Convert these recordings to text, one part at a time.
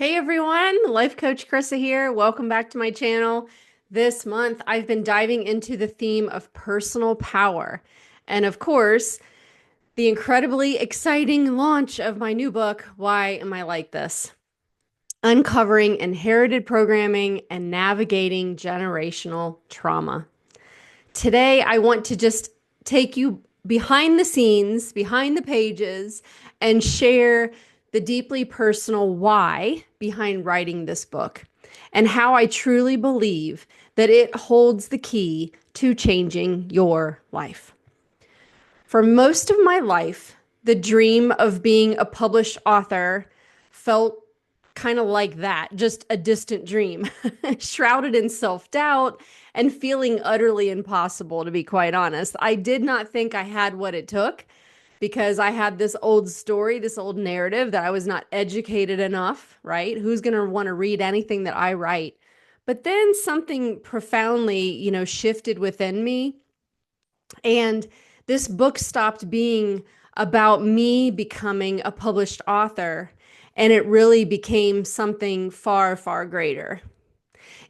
Hey everyone, Life Coach Carisa here. Welcome back to my channel. This month I've been diving into the theme of personal power. And of course, the incredibly exciting launch of my new book, Why Am I Like This? Uncovering Inherited Programming and Navigating Generational Trauma. Today I want to just take you behind the scenes, behind the pages, and share the deeply personal why behind writing this book and how I truly believe that it holds the key to changing your life. For most of my life, the dream of being a published author felt kind of like that, just a distant dream, shrouded in self-doubt and feeling utterly impossible, to be quite honest. I did not think I had what it took because I had this old story, this old narrative that I was not educated enough, right? Who's going to want to read anything that I write? But then something profoundly, shifted within me. And this book stopped being about me becoming a published author, and it really became something far, far greater.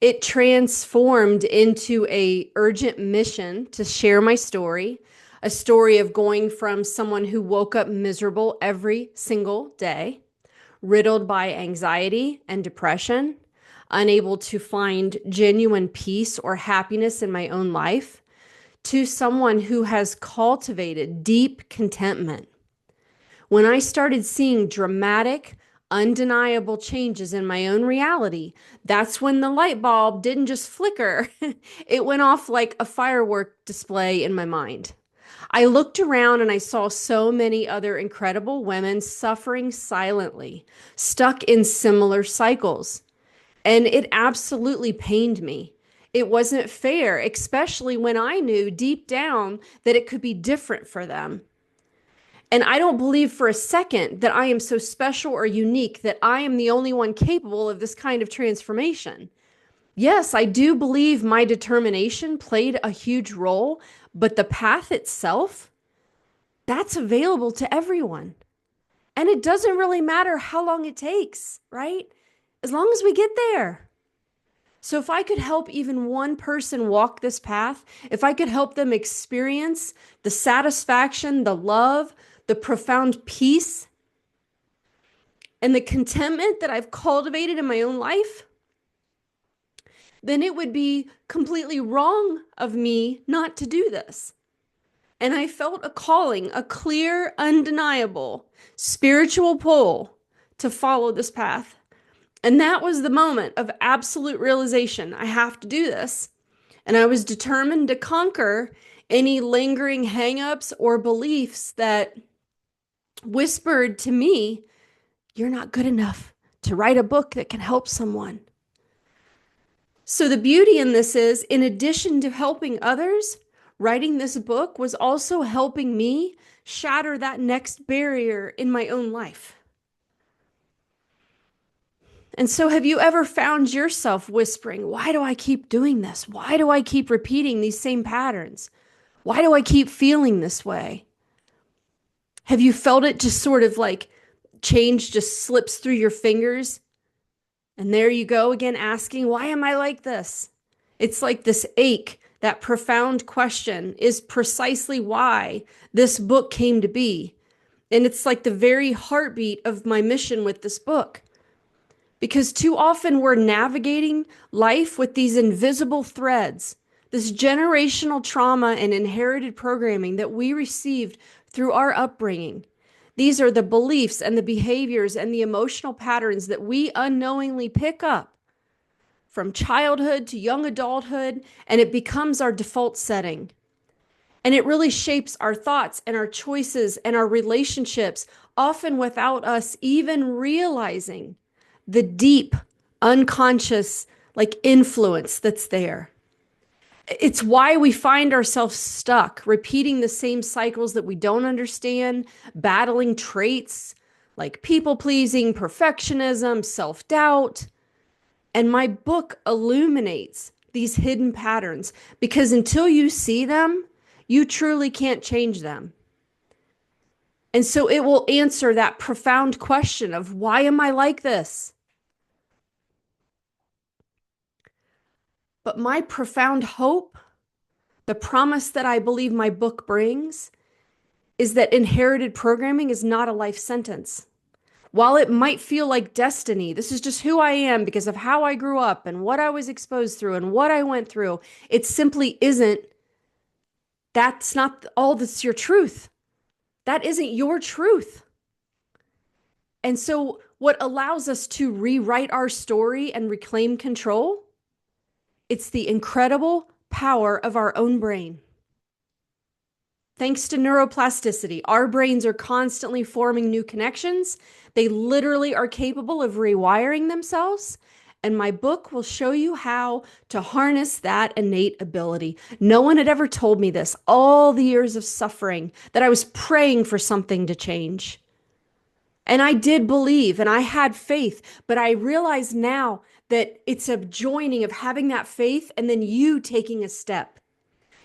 It transformed into a urgent mission to share my story, a story of going from someone who woke up miserable every single day, riddled by anxiety and depression, unable to find genuine peace or happiness in my own life, to someone who has cultivated deep contentment. When I started seeing dramatic, undeniable changes in my own reality, that's when the light bulb didn't just flicker, it went off like a firework display in my mind. I looked around and I saw so many other incredible women suffering silently, stuck in similar cycles. And it absolutely pained me. It wasn't fair, especially when I knew deep down that it could be different for them. And I don't believe for a second that I am so special or unique that I am the only one capable of this kind of transformation. Yes, I do believe my determination played a huge role, but the path itself, that's available to everyone. And it doesn't really matter how long it takes, right? As long as we get there. So if I could help even one person walk this path, if I could help them experience the satisfaction, the love, the profound peace, and the contentment that I've cultivated in my own life, then it would be completely wrong of me not to do this. And I felt a calling, a clear, undeniable spiritual pull to follow this path. And that was the moment of absolute realization. I have to do this. And I was determined to conquer any lingering hangups or beliefs that whispered to me, you're not good enough to write a book that can help someone. So the beauty in this is, in addition to helping others, writing this book was also helping me shatter that next barrier in my own life. And so have you ever found yourself whispering, why do I keep doing this? Why do I keep repeating these same patterns? Why do I keep feeling this way? Have you felt it just sort of like change just slips through your fingers? And there you go again asking, why am I like this? It's like this ache, that profound question is precisely why this book came to be. And it's like the very heartbeat of my mission with this book. Because too often we're navigating life with these invisible threads, this generational trauma and inherited programming that we received through our upbringing. These are the beliefs and the behaviors and the emotional patterns that we unknowingly pick up from childhood to young adulthood, and it becomes our default setting. And it really shapes our thoughts and our choices and our relationships, often without us even realizing the deep, unconscious, influence that's there. It's why we find ourselves stuck, repeating the same cycles that we don't understand, battling traits like people-pleasing, perfectionism, self-doubt. And my book illuminates these hidden patterns because until you see them, you truly can't change them. And so it will answer that profound question of why am I like this? But my profound hope, the promise that I believe my book brings, is that inherited programming is not a life sentence. While it might feel like destiny, this is just who I am because of how I grew up and what I was exposed through and what I went through. It simply isn't. That's not all that's your truth. That isn't your truth. And so, what allows us to rewrite our story and reclaim control? It's the incredible power of our own brain. Thanks to neuroplasticity, our brains are constantly forming new connections. They literally are capable of rewiring themselves. And my book will show you how to harness that innate ability. No one had ever told me this all the years of suffering, that I was praying for something to change. And I did believe and I had faith, but I realize now that it's a joining of having that faith and then you taking a step.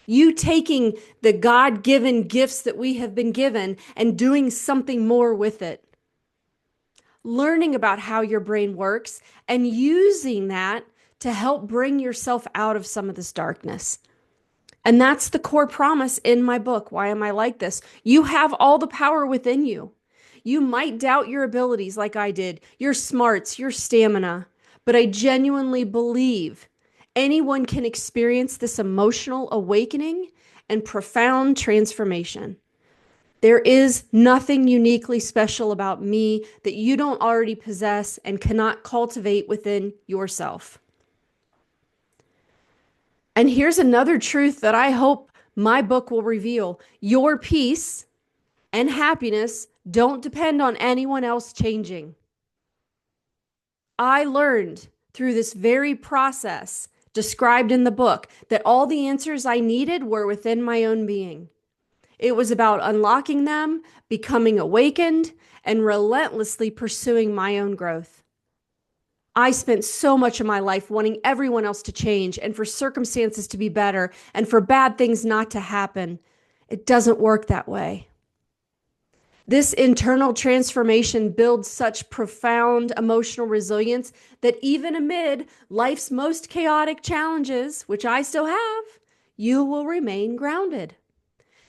You taking the God-given gifts that we have been given and doing something more with it. Learning about how your brain works and using that to help bring yourself out of some of this darkness. And that's the core promise in my book. Why am I like this? You have all the power within you. You might doubt your abilities like I did, your smarts, your stamina, but I genuinely believe anyone can experience this emotional awakening and profound transformation. There is nothing uniquely special about me that you don't already possess and cannot cultivate within yourself. And here's another truth that I hope my book will reveal. Your peace and happiness don't depend on anyone else changing. I learned through this very process described in the book that all the answers I needed were within my own being. It was about unlocking them, becoming awakened, and relentlessly pursuing my own growth. I spent so much of my life wanting everyone else to change and for circumstances to be better and for bad things not to happen. It doesn't work that way. This internal transformation builds such profound emotional resilience that even amid life's most chaotic challenges, which I still have, you will remain grounded.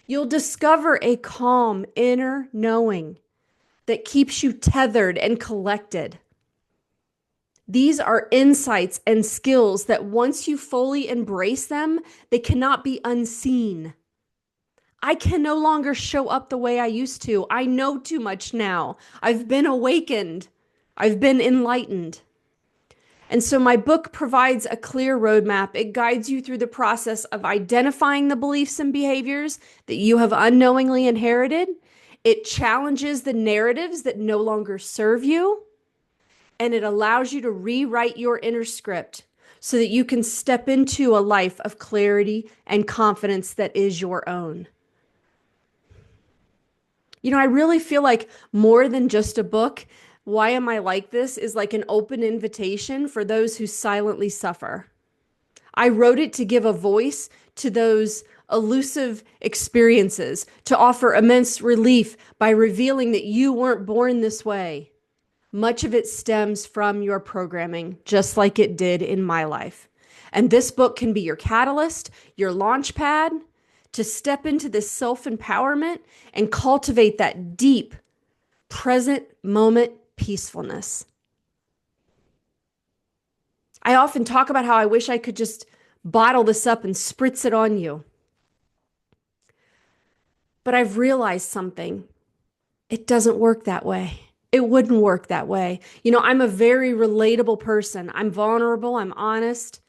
You'll discover a calm inner knowing that keeps you tethered and collected. These are insights and skills that once you fully embrace them, they cannot be unseen. I can no longer show up the way I used to. I know too much now. I've been awakened. I've been enlightened. And so my book provides a clear roadmap. It guides you through the process of identifying the beliefs and behaviors that you have unknowingly inherited. It challenges the narratives that no longer serve you. And it allows you to rewrite your inner script so that you can step into a life of clarity and confidence that is your own. You know, I really feel like more than just a book, Why Am I Like This is like an open invitation for those who silently suffer. I wrote it to give a voice to those elusive experiences, to offer immense relief by revealing that you weren't born this way. Much of it stems from your programming, just like it did in my life. And this book can be your catalyst, your launch pad to step into this self-empowerment and cultivate that deep, present moment peacefulness. I often talk about how I wish I could just bottle this up and spritz it on you. But I've realized something. It doesn't work that way. It wouldn't work that way. You know, I'm a very relatable person. I'm vulnerable, I'm honest,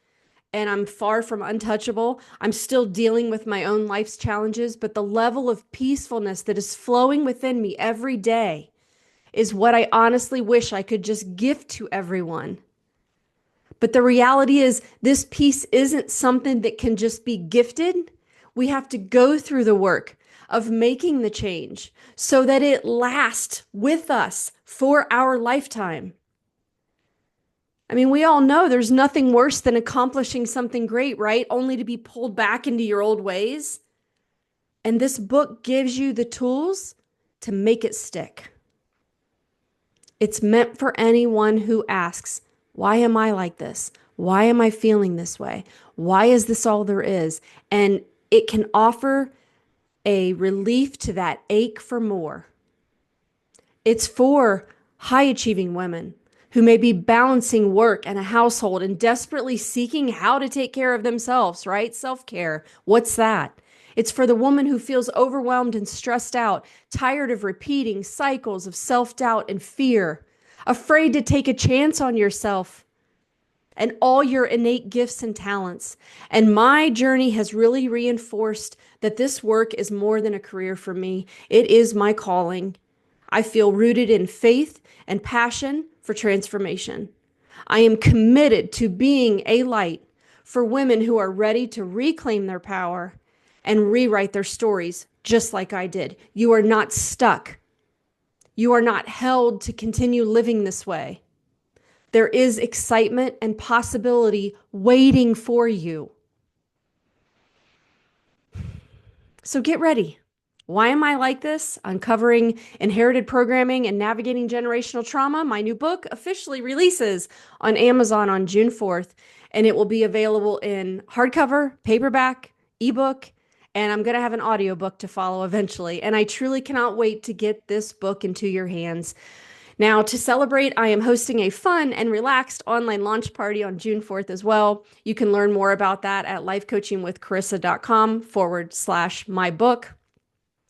and I'm far from untouchable. I'm still dealing with my own life's challenges, but the level of peacefulness that is flowing within me every day is what I honestly wish I could just gift to everyone. But the reality is, this peace isn't something that can just be gifted. We have to go through the work of making the change so that it lasts with us for our lifetime. I mean, we all know there's nothing worse than accomplishing something great, right? Only to be pulled back into your old ways. And this book gives you the tools to make it stick. It's meant for anyone who asks, why am I like this? Why am I feeling this way? Why is this all there is? And it can offer a relief to that ache for more. It's for high achieving women who may be balancing work and a household and desperately seeking how to take care of themselves, right? Self care. What's that? It's for the woman who feels overwhelmed and stressed out, tired of repeating cycles of self doubt and fear, afraid to take a chance on yourself and all your innate gifts and talents. And my journey has really reinforced that this work is more than a career for me. It is my calling. I feel rooted in faith and passion for transformation. I am committed to being a light for women who are ready to reclaim their power and rewrite their stories just like I did. You are not stuck. You are not held to continue living this way. There is excitement and possibility waiting for you. So get ready. Why am I like this? Uncovering inherited programming and navigating generational trauma. My new book officially releases on Amazon on June 4th, and it will be available in hardcover, paperback, ebook, and I'm going to have an audiobook to follow eventually. And I truly cannot wait to get this book into your hands. Now, to celebrate, I am hosting a fun and relaxed online launch party on June 4th as well. You can learn more about that at lifecoachingwithcarissa.com/my book.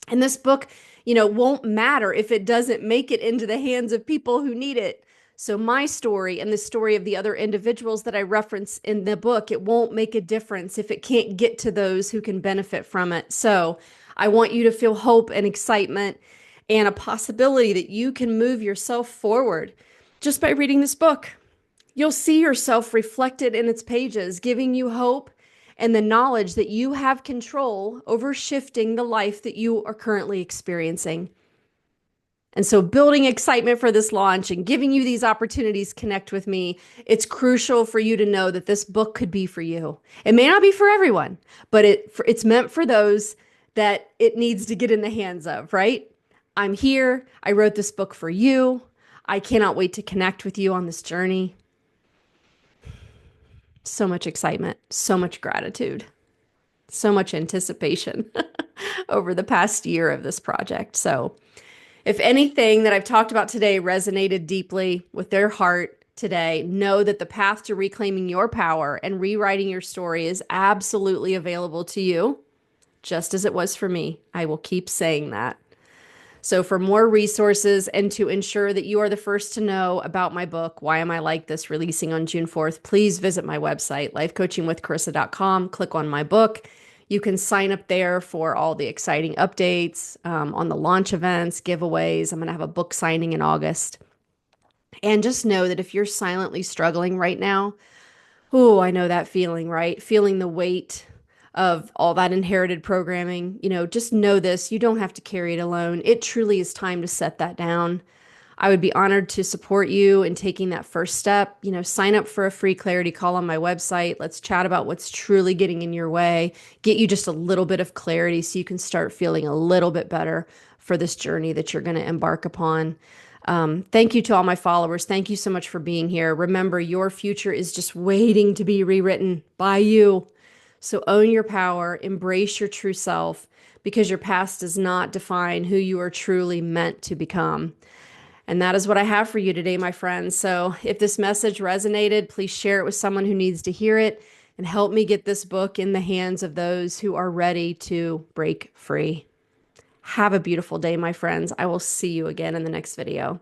And this book, won't matter if it doesn't make it into the hands of people who need it. So my story and the story of the other individuals that I reference in the book, it won't make a difference if it can't get to those who can benefit from it. So I want you to feel hope and excitement and a possibility that you can move yourself forward just by reading this book. You'll see yourself reflected in its pages, giving you hope and the knowledge that you have control over shifting the life that you are currently experiencing. And so building excitement for this launch and giving you these opportunities connect with me, it's crucial for you to know that this book could be for you. It may not be for everyone, but it's meant for those that it needs to get in the hands of, right? I'm here. I wrote this book for you. I cannot wait to connect with you on this journey. So much excitement, so much gratitude, so much anticipation over the past year of this project. So if anything that I've talked about today resonated deeply with their heart today, know that the path to reclaiming your power and rewriting your story is absolutely available to you, just as it was for me. I will keep saying that. So for more resources and to ensure that you are the first to know about my book, Why Am I Like This, releasing on June 4th, please visit my website, lifecoachingwithcarissa.com, click on my book. You can sign up there for all the exciting updates on the launch events, giveaways. I'm going to have a book signing in August. And just know that if you're silently struggling right now, oh, I know that feeling, right? Feeling the weight of all that inherited programming, just know this, you don't have to carry it alone. It truly is time to set that down. I would be honored to support you in taking that first step. Sign up for a free clarity call on my website. Let's chat about what's truly getting in your way, get you just a little bit of clarity so you can start feeling a little bit better for this journey that you're going to embark upon. Thank you to all my followers. Thank you so much for being here. Remember, your future is just waiting to be rewritten by you. So own your power, embrace your true self, because your past does not define who you are truly meant to become. And that is what I have for you today, my friends. So if this message resonated, please share it with someone who needs to hear it and help me get this book in the hands of those who are ready to break free. Have a beautiful day, my friends. I will see you again in the next video.